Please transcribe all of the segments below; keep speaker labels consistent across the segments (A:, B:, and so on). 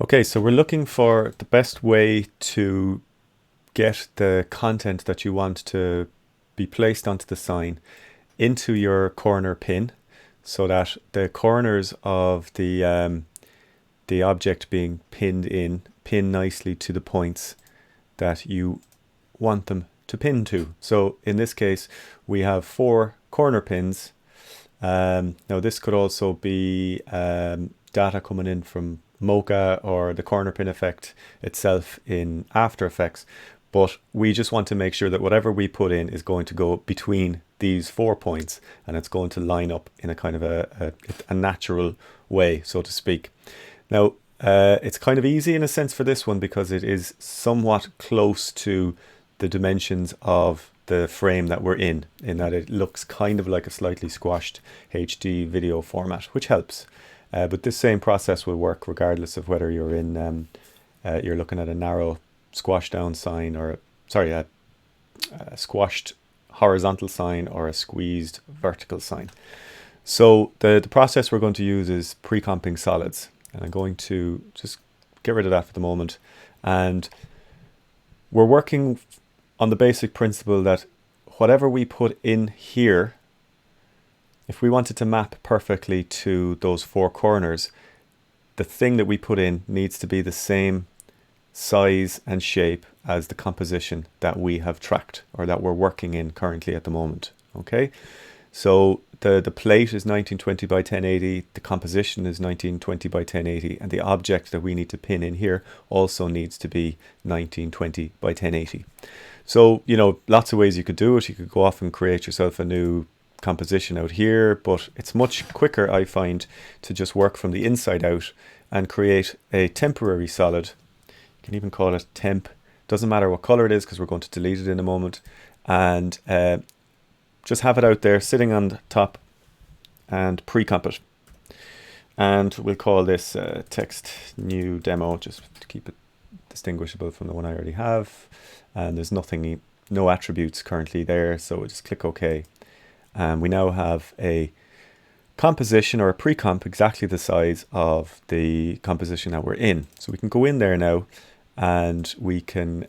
A: Okay, so we're looking for the best way to get the content that you want to be placed onto the sign into your corner pin so that the corners of the object being pinned in pin nicely to the points that you want them to pin to. So in this case, we have 4 corner pins. Now this could also be data coming in from Mocha or the corner pin effect itself in After Effects, but we just want to make sure that whatever we put in is going to go between these 4 points, and it's going to line up in a kind of a natural way, so to speak. Now it's kind of easy in a sense for this one because it is somewhat close to the dimensions of the frame that we're in that it looks kind of like a slightly squashed HD video format, which helps. But this same process will work regardless of whether you're in you're looking at a narrow squashed down sign, or sorry, a squashed horizontal sign or a squeezed vertical sign. So the process we're going to use is pre-comping solids, and I'm going to just get rid of that for the moment. And we're working on the basic principle that whatever we put in here, if we wanted to map perfectly to those 4 corners, the thing that we put in needs to be the same size and shape as the composition that we have tracked or that we're working in currently at the moment. Okay, so the plate is 1920 by 1080, the composition is 1920 by 1080, and the object that we need to pin in here also needs to be 1920 by 1080. So, you know, lots of ways you could do it. You could go off and create yourself a new composition out here, but it's much quicker, I find, to just work from the inside out and create a temporary solid. You can even call it temp. Doesn't matter what color it is because we're going to delete it in a moment. And just have it out there sitting on the top and pre-comp it. And we'll call this text new demo just to keep it distinguishable from the one I already have. And there's nothing, no attributes currently there, so we'll just click OK. And we now have a composition or a pre-comp exactly the size of the composition that we're in. So we can go in there now and we can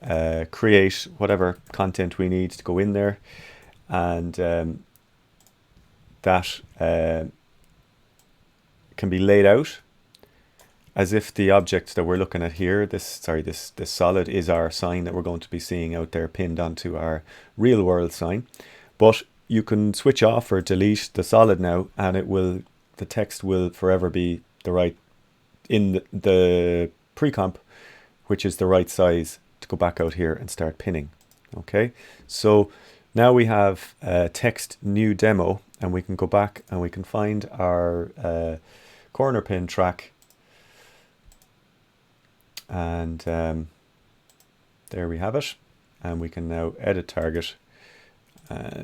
A: create whatever content we need to go in there, and that can be laid out as if the object that we're looking at here, this solid, is our sign that we're going to be seeing out there pinned onto our real world sign. But you can switch off or delete the solid now, and the text will forever be the right in the pre-comp, which is the right size to go back out here and start pinning. Okay, so now we have text new demo, and we can go back and we can find our corner pin track. And there we have it, and we can now edit target,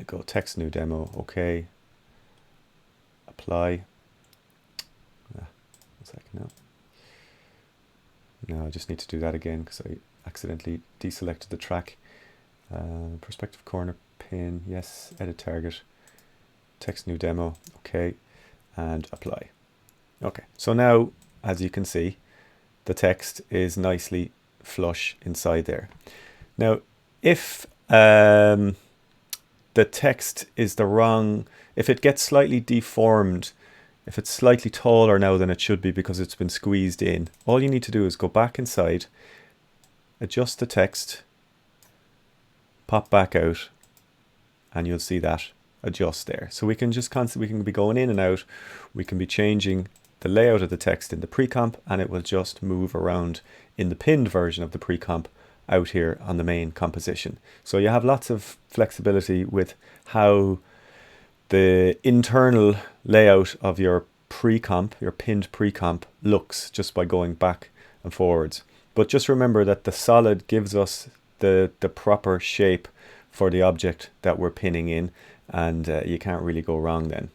A: go text new demo, okay, apply. One second now I just need to do that again because I accidentally deselected the track. Perspective corner pin, yes, edit target, text new demo, okay, and apply. Okay, so now as you can see, the text is nicely flush inside there. Now, if the text is the wrong, if it gets slightly deformed, if it's slightly taller now than it should be because it's been squeezed in, all you need to do is go back inside, adjust the text, pop back out, and you'll see that adjust there. So we can just constantly, we can be going in and out, we can be changing the layout of the text in the pre-comp, and it will just move around in the pinned version of the pre-comp out here on the main composition. So you have lots of flexibility with how the internal layout of your pre-comp, your pinned pre-comp, looks just by going back and forwards. But just remember that the solid gives us the proper shape for the object that we're pinning in, and you can't really go wrong then.